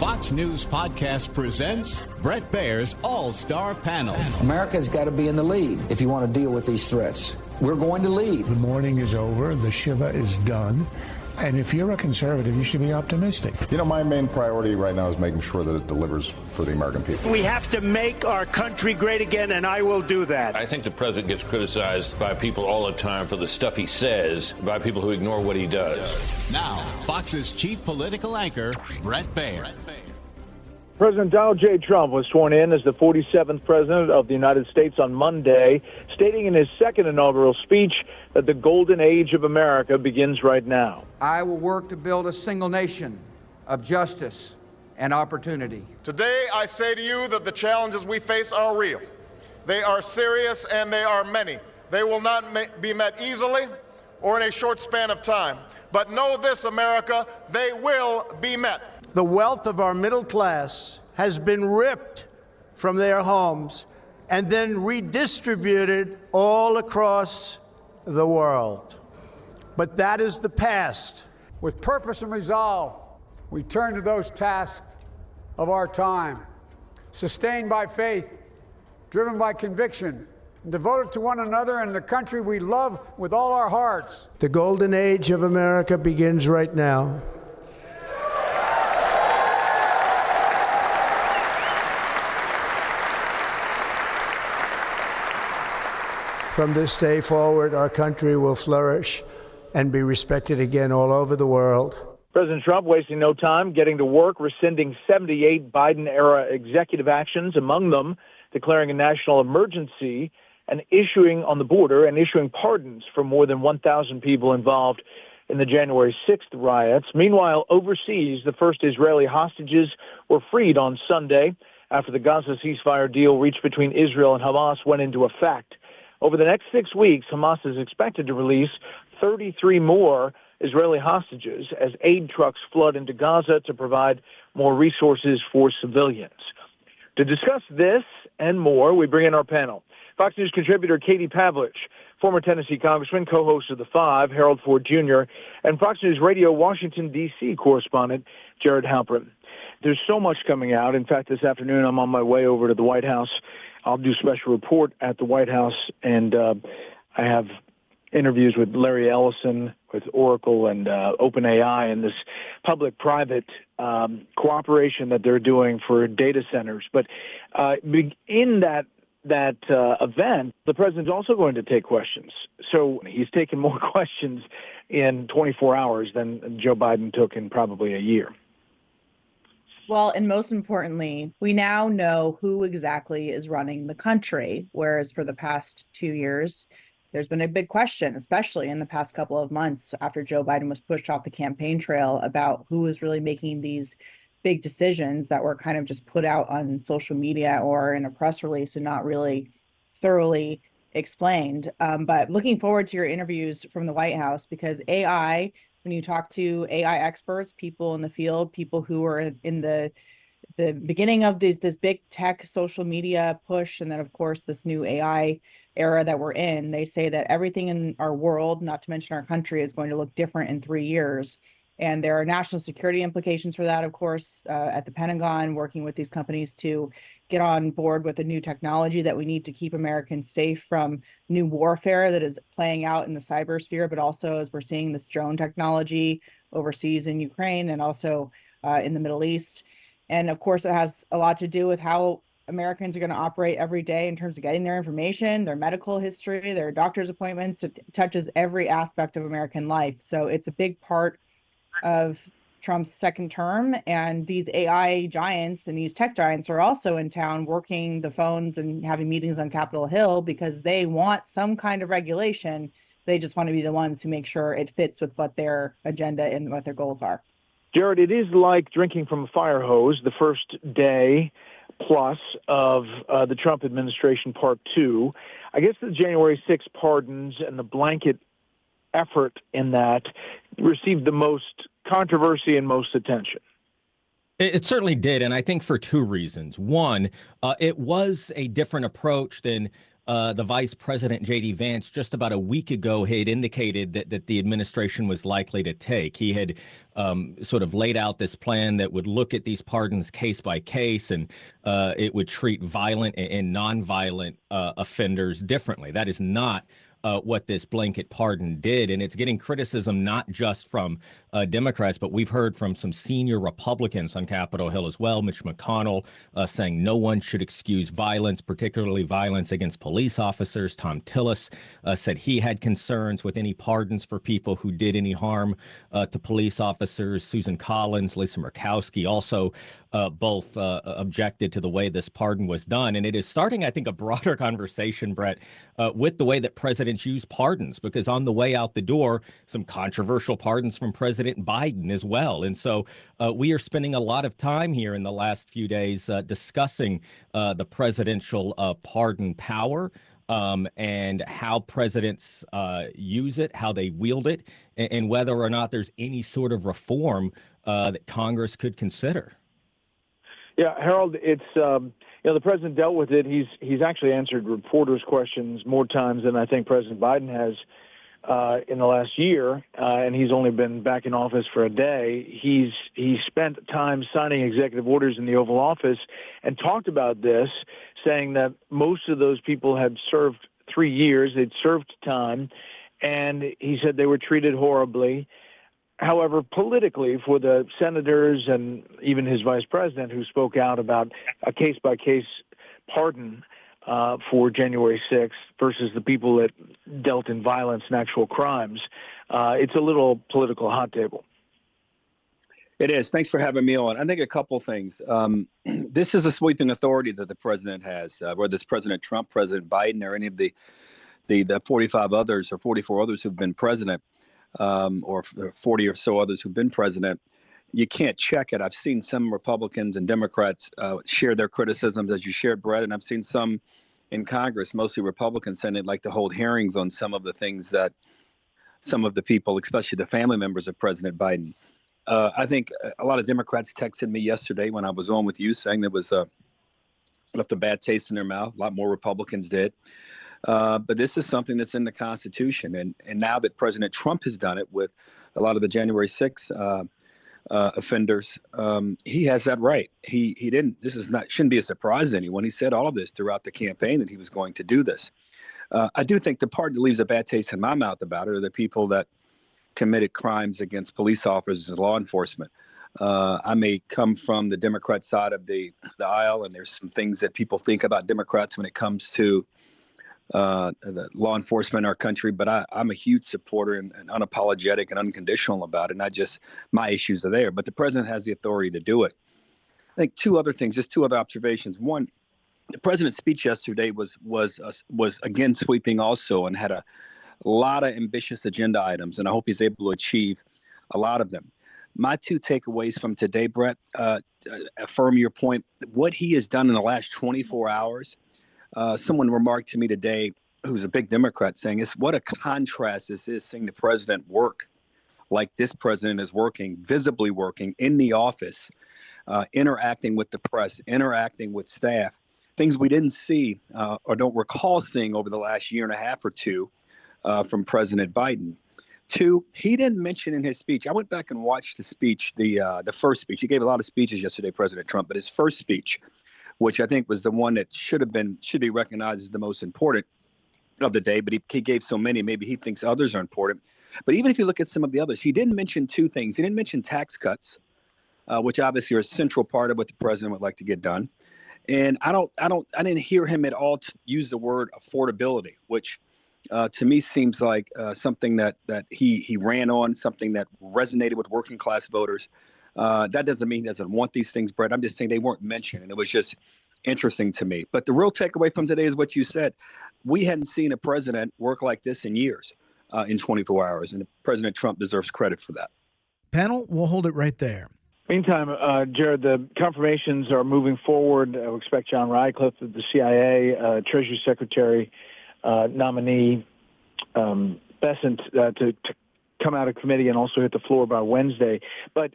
Fox News Podcast presents Bret Baier's All-Star Panel. America's got to be in the lead if you want to deal with these threats. We're going to lead. The mourning is over. The Shiva is done. And if you're a conservative, you should be optimistic. You know, my main priority right now is making sure that it delivers for the American people. We have to make our country great again, and I will do that. I think the president gets criticized by people all the time for the stuff he says, by people who ignore what he does. Now, Fox's chief political anchor, Bret Baier. President Donald J. Trump was sworn in as the 47th President of the United States on Monday, stating in his second inaugural speech that the golden age of America begins right now. I will work to build a single nation of justice and opportunity. Today, I say to you that the challenges we face are real. They are serious and they are many. They will not be met easily or in a short span of time. But know this, America, they will be met. The wealth of our middle class has been ripped from their homes and then redistributed all across the world. But that is the past. With purpose and resolve, we turn to those tasks of our time, sustained by faith, driven by conviction, and devoted to one another and the country we love with all our hearts. The golden age of America begins right now. From this day forward, our country will flourish and be respected again all over the world. President Trump wasting no time getting to work, rescinding 78 Biden-era executive actions, among them declaring a national emergency and issuing on the border and issuing pardons for more than 1,000 people involved in the January 6th riots. Meanwhile, overseas, the first Israeli hostages were freed on Sunday after the Gaza ceasefire deal reached between Israel and Hamas went into effect. Over the next 6 weeks, Hamas is expected to release 33 more Israeli hostages as aid trucks flood into Gaza to provide more resources for civilians. To discuss this and more, we bring in our panel. Fox News contributor Katie Pavlich, former Tennessee Congressman, co-host of The Five, Harold Ford Jr., and Fox News Radio Washington, D.C. correspondent Jared Halpern. There's so much coming out. In fact, this afternoon I'm on my way over to the White House. I'll do a special report at the White House, and I have interviews with Larry Ellison, with Oracle and OpenAI, and this public-private cooperation that they're doing for data centers. But in that event, the president's also going to take questions. So he's taken more questions in 24 hours than Joe Biden took in probably a year. Well, and most importantly, we now know who exactly is running the country, whereas for the past 2 years, there's been a big question, especially in the past couple of months after Joe Biden was pushed off the campaign trail, about who is really making these big decisions that were kind of just put out on social media or in a press release and not really thoroughly explained. But looking forward to your interviews from the White House, because AI, when you talk to AI experts, people in the field, people who are in the beginning of this big tech social media push, and then of course this new AI era that we're in, they say that everything in our world, not to mention our country, is going to look different in 3 years. And there are national security implications for that, of course, at the Pentagon, working with these companies to get on board with the new technology that we need to keep Americans safe from new warfare that is playing out in the cybersphere, but also as we're seeing this drone technology overseas in Ukraine and also in the Middle East. And of course, it has a lot to do with how Americans are going to operate every day in terms of getting their information, their medical history, their doctor's appointments. It touches every aspect of American life. So it's a big part of Trump's second term, and these AI giants and these tech giants are also in town working the phones and having meetings on Capitol Hill because they want some kind of regulation. They just want to be the ones who make sure it fits with what their agenda and what their goals are. Jared, it is like drinking from a fire hose, the first day plus of the Trump administration part two. I guess the January 6th pardons and the blanket effort in that received the most controversy and most attention. It certainly did, and I think for two reasons. One, it was a different approach than the Vice President, J.D. Vance, just about a week ago had indicated that the administration was likely to take. He had sort of laid out this plan that would look at these pardons case by case, and it would treat violent and nonviolent offenders differently. That is not what this blanket pardon did. And it's getting criticism not just from Democrats, but we've heard from some senior Republicans on Capitol Hill as well. Mitch McConnell saying no one should excuse violence, particularly violence against police officers. Tom Tillis said he had concerns with any pardons for people who did any harm to police officers. Susan Collins, Lisa Murkowski also both objected to the way this pardon was done. And it is starting, I think, a broader conversation, Brett, with the way that presidents use pardons, because on the way out the door, some controversial pardons from President Biden as well. And so we are spending a lot of time here in the last few days discussing the presidential pardon power and how presidents use it, how they wield it, and whether or not there's any sort of reform that Congress could consider. Yeah, Harold, it's the president dealt with it. He's actually answered reporters' questions more times than I think President Biden has in the last year, and he's only been back in office for a day. He's spent time signing executive orders in the Oval Office and talked about this, saying that most of those people had served 3 years, they'd served time, and he said they were treated horribly. However, politically, for the senators and even his vice president who spoke out about a case-by-case pardon for January 6th versus the people that dealt in violence and actual crimes, it's a little political hot table. It is. Thanks for having me on. I think a couple things. This is a sweeping authority that the president has, whether it's President Trump, President Biden, or any of the 45 others or 44 others who've been president. Or 40 or so others who've been president, you can't check it. I've seen some Republicans and Democrats share their criticisms, as you shared, Brett, and I've seen some in Congress, mostly Republicans, saying they'd like to hold hearings on some of the things that some of the people, especially the family members of President Biden. I think a lot of Democrats texted me yesterday when I was on with you saying there was left a bad taste in their mouth. A lot more Republicans did. But this is something that's in the Constitution. And now that President Trump has done it with a lot of the January 6th offenders, he has that right. He didn't. Shouldn't be a surprise to anyone. He said all of this throughout the campaign that he was going to do this. I do think the part that leaves a bad taste in my mouth about it are the people that committed crimes against police officers and law enforcement. I may come from the Democrat side of the aisle, and there's some things that people think about Democrats when it comes to the law enforcement in our country, but I'm a huge supporter and unapologetic and unconditional about it. And my issues are there, but the president has the authority to do it. I think two other observations. One, the president's speech yesterday was again sweeping also, and had a lot of ambitious agenda items, and I hope he's able to achieve a lot of them. My two takeaways from today, Brett, affirm your point. What he has done in the last 24 hours. Someone remarked to me today, who's a big Democrat, saying, what a contrast this is, seeing the president work like this president is working, visibly working in the office, interacting with the press, interacting with staff, things we didn't see or don't recall seeing over the last year and a half or two from President Biden. Two, he didn't mention in his speech, I went back and watched the speech, the first speech. He gave a lot of speeches yesterday, President Trump, but his first speech, which I think was the one that should be recognized as the most important of the day, but he gave so many, maybe he thinks others are important. But even if you look at some of the others, he didn't mention two things. He didn't mention tax cuts, which obviously are a central part of what the president would like to get done. And I didn't hear him at all use the word affordability, which to me seems like something that he ran on, something that resonated with working class voters. That doesn't mean he doesn't want these things, Brett. I'm just saying they weren't mentioned, and it was just interesting to me. But the real takeaway from today is what you said. We hadn't seen a president work like this in years, in 24 hours, and President Trump deserves credit for that. Panel, we'll hold it right there. Meantime, Jared, the confirmations are moving forward. We expect John Radcliffe of the CIA, Treasury Secretary nominee Bessent to come out of committee and also hit the floor by Wednesday. But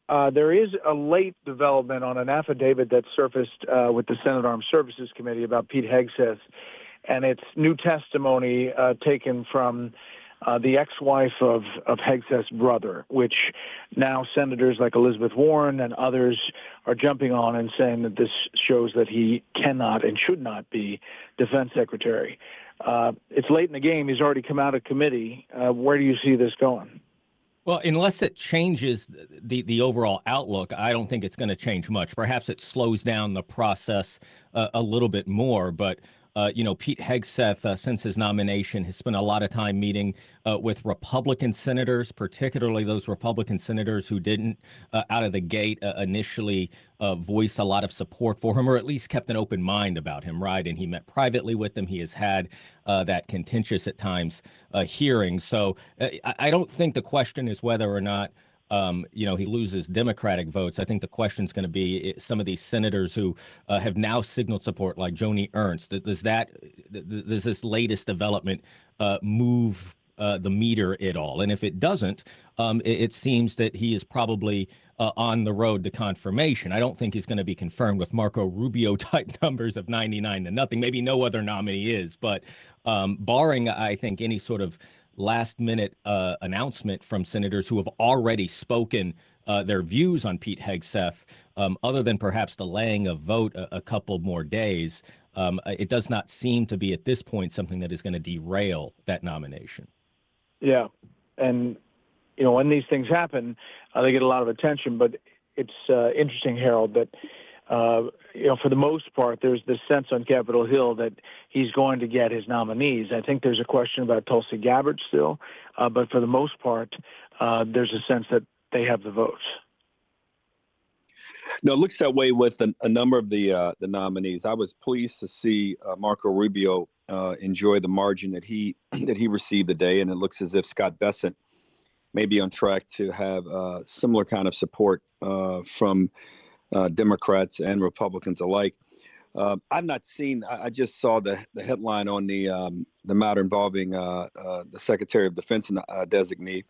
there is a late development on an affidavit that surfaced with the Senate Armed Services Committee about Pete Hegseth. and it's new testimony taken from the ex-wife of Hegseth's brother, which now senators like Elizabeth Warren and others are jumping on and saying that this shows that he cannot and should not be defense secretary. It's late in the game. He's already come out of committee. Where do you see this going? Well, unless it changes the overall outlook, I don't think it's going to change much. Perhaps it slows down the process a little bit more, but Pete Hegseth, since his nomination, has spent a lot of time meeting with Republican senators, particularly those Republican senators who didn't, out of the gate, initially voice a lot of support for him, or at least kept an open mind about him, right? And he met privately with them. He has had that contentious at times hearing. So I don't think the question is whether or not he loses Democratic votes. I think the question is going to be some of these senators who have now signaled support, like Joni Ernst. Does this latest development move the meter at all? And if it doesn't, it seems that he is probably on the road to confirmation. I don't think he's going to be confirmed with Marco Rubio type numbers of 99-0. Maybe no other nominee is, but barring, I think, any sort of last-minute announcement from senators who have already spoken their views on Pete Hegseth, other than perhaps delaying a vote a couple more days, it does not seem to be at this point something that is going to derail that nomination. Yeah, and when these things happen, they get a lot of attention. But it's interesting, Harold, that for the most part, there's this sense on Capitol Hill that he's going to get his nominees. I think there's a question about Tulsi Gabbard still, but for the most part, there's a sense that they have the votes. No, it looks that way with a number of the nominees. I was pleased to see Marco Rubio enjoy the margin that he received today, and it looks as if Scott Bessent may be on track to have similar kind of support from Democrats and Republicans alike. I've not seen. I just saw the headline on the matter involving the Secretary of Defense designee.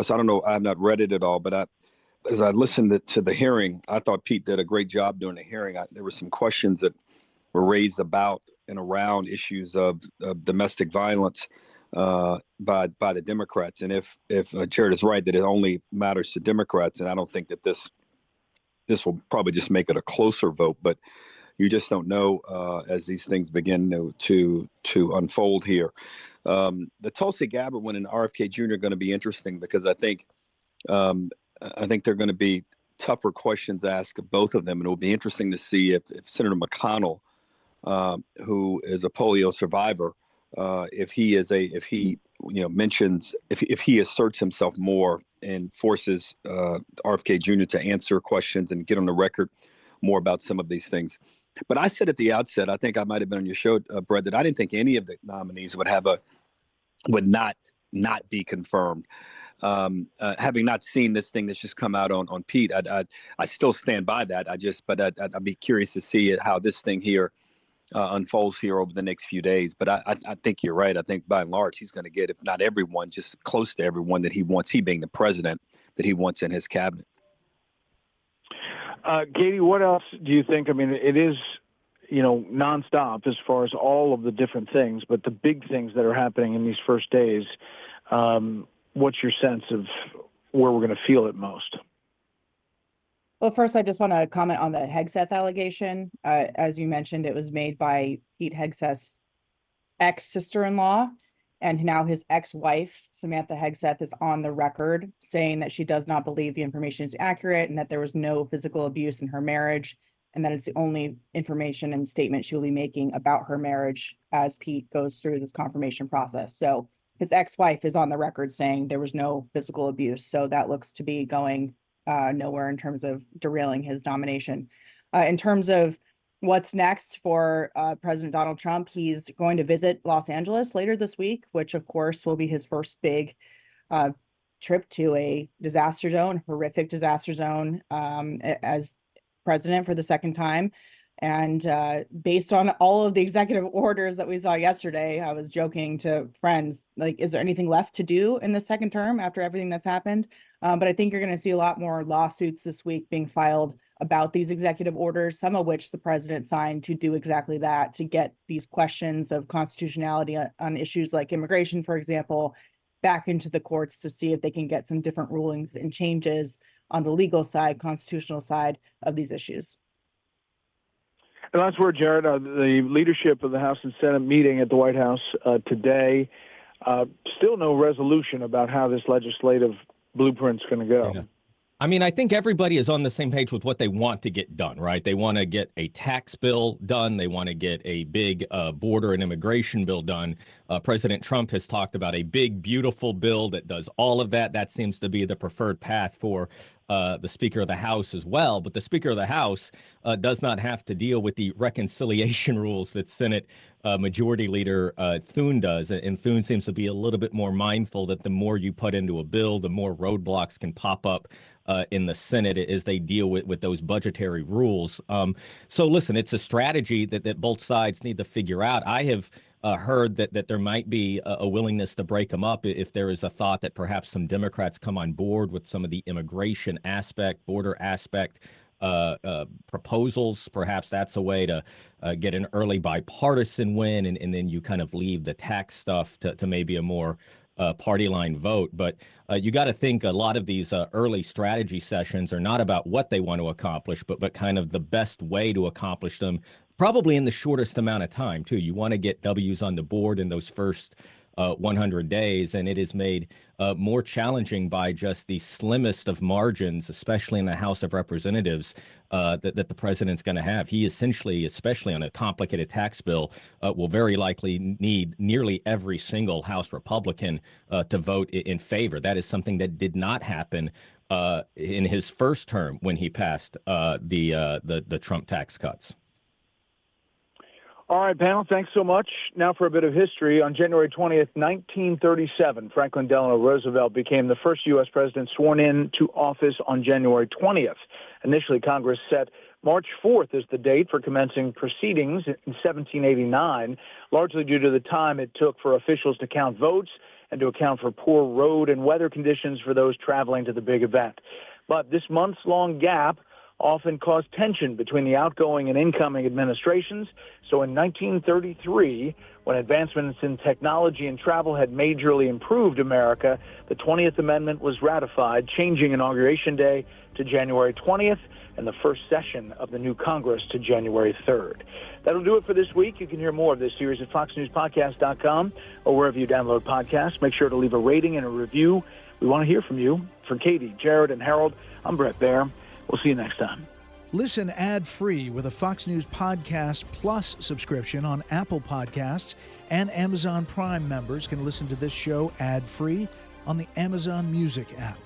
So I don't know. I have not read it at all. But as I listened to the hearing, I thought Pete did a great job during the hearing. There were some questions that were raised about and around issues of domestic violence by the Democrats. And if Jared is right that it only matters to Democrats, and I don't think that this will probably just make it a closer vote, but you just don't know as these things begin to unfold here. The Tulsi Gabbard one and RFK Jr. are going to be interesting because I think they're going to be tougher questions asked of both of them, and it will be interesting to see if Senator McConnell, who is a polio survivor, if he asserts himself more and forces RFK Jr. to answer questions and get on the record more about some of these things. But I said at the outset, I think I might have been on your show, Brett, that I didn't think any of the nominees would not be confirmed. Having not seen this thing that's just come out on Pete, I still stand by that. I'd be curious to see how this thing here unfolds here over the next few days. But I think you're right. I think by and large, he's going to get, if not everyone, just close to everyone that he wants, he being the president, that he wants in his cabinet. Katie, what else do you think? I mean, it is, nonstop as far as all of the different things, but the big things that are happening in these first days, what's your sense of where we're going to feel it most? Well, first, I just want to comment on the Hegseth allegation. As you mentioned, it was made by Pete Hegseth's ex-sister-in-law, and now his ex-wife, Samantha Hegseth, is on the record saying that she does not believe the information is accurate and that there was no physical abuse in her marriage, and that it's the only information and statement she will be making about her marriage as Pete goes through this confirmation process. So his ex-wife is on the record saying there was no physical abuse. So that looks to be going nowhere in terms of derailing his nomination. In terms of what's next for President Donald Trump, he's going to visit Los Angeles later this week, which of course will be his first big trip to a disaster zone, horrific disaster zone, as president for the second time. And based on all of the executive orders that we saw yesterday, I was joking to friends, like, is there anything left to do in the second term after everything that's happened? But I think you're going to see a lot more lawsuits this week being filed about these executive orders, some of which the president signed to do exactly that, to get these questions of constitutionality on issues like immigration, for example, back into the courts to see if they can get some different rulings and changes on the legal side, constitutional side of these issues. And last word, Jared, the leadership of the House and Senate meeting at the White House today, still no resolution about how this legislative blueprint's going to go. Yeah. I mean, I think everybody is on the same page with what they want to get done, right? They want to get a tax bill done. They want to get a big border and immigration bill done. President Trump has talked about a big, beautiful bill that does all of that. That seems to be the preferred path for the Speaker of the House as well. But the Speaker of the House does not have to deal with the reconciliation rules that Senate Majority Leader Thune does. And Thune seems to be a little bit more mindful that the more you put into a bill, the more roadblocks can pop up in the Senate as they deal with those budgetary rules. So listen, it's a strategy that both sides need to figure out. I have heard that there might be a willingness to break them up if there is a thought that perhaps some Democrats come on board with some of the immigration aspect, border aspect proposals. Perhaps that's a way to get an early bipartisan win, and then you kind of leave the tax stuff to maybe a more party line vote. But you got to think a lot of these early strategy sessions are not about what they want to accomplish, but kind of the best way to accomplish them, probably in the shortest amount of time, too. You want to get W's on the board in those first 100 days, and it is made more challenging by just the slimmest of margins, especially in the House of Representatives, that the president's going to have. He essentially, especially on a complicated tax bill, will very likely need nearly every single House Republican to vote in favor. That is something that did not happen in his first term when he passed the Trump tax cuts. All right, panel, thanks so much. Now for a bit of history. On January 20th, 1937, Franklin Delano Roosevelt became the first U.S. president sworn in to office on January 20th. Initially, Congress set March 4th as the date for commencing proceedings in 1789, largely due to the time it took for officials to count votes and to account for poor road and weather conditions for those traveling to the big event. But this months-long gap often caused tension between the outgoing and incoming administrations. So in 1933, when advancements in technology and travel had majorly improved America, the 20th Amendment was ratified, changing Inauguration Day to January 20th and the first session of the new Congress to January 3rd. That'll do it for this week. You can hear more of this series at foxnewspodcast.com or wherever you download podcasts. Make sure to leave a rating and a review. We want to hear from you. For Katie, Jared, and Harold, I'm Brett Baer. We'll see you next time. Listen ad-free with a Fox News Podcast Plus subscription on Apple Podcasts, and Amazon Prime members can listen to this show ad-free on the Amazon Music app.